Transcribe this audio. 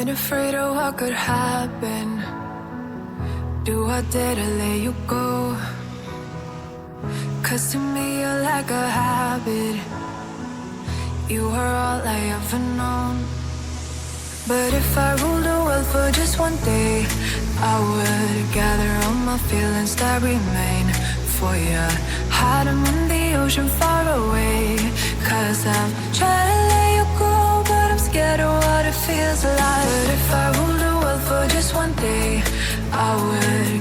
afraid of what could happen. Do I dare to let you go? 'Cause to me you're like a habit. You are all I ever known. But if I ruled the world for just one day, I would gather all my feelings that remain for you, hide them in the ocean far away. 'Cause I'm trying to let you go, but I'm scared of what it feels like. But if I ruled the world for just one day, I would